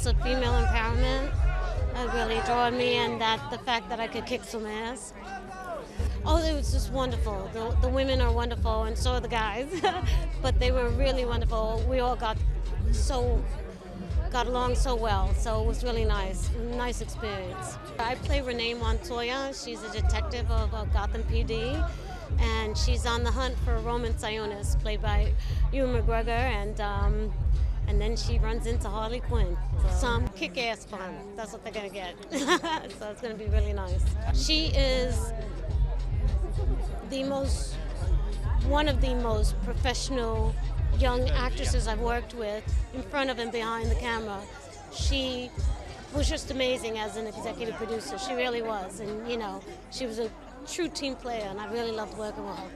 sense of female empowerment really drew me, and that the fact that I could kick some ass. Oh, it was just wonderful. The women are wonderful, and so are the guys. But they were really wonderful. We all got along so well, so it was really nice experience. I play Renee Montoya. She's a detective of Gotham PD, and she's on the hunt for Roman Sionis, played by Ewan McGregor, and then she runs into Harley Quinn. Some kick-ass fun. That's what they're gonna get. So it's gonna be really nice. She is one of the most professional young actresses I've worked with, in front of and behind the camera. She was just amazing as an executive producer. She really was, and she was a true team player, and I really loved working with her.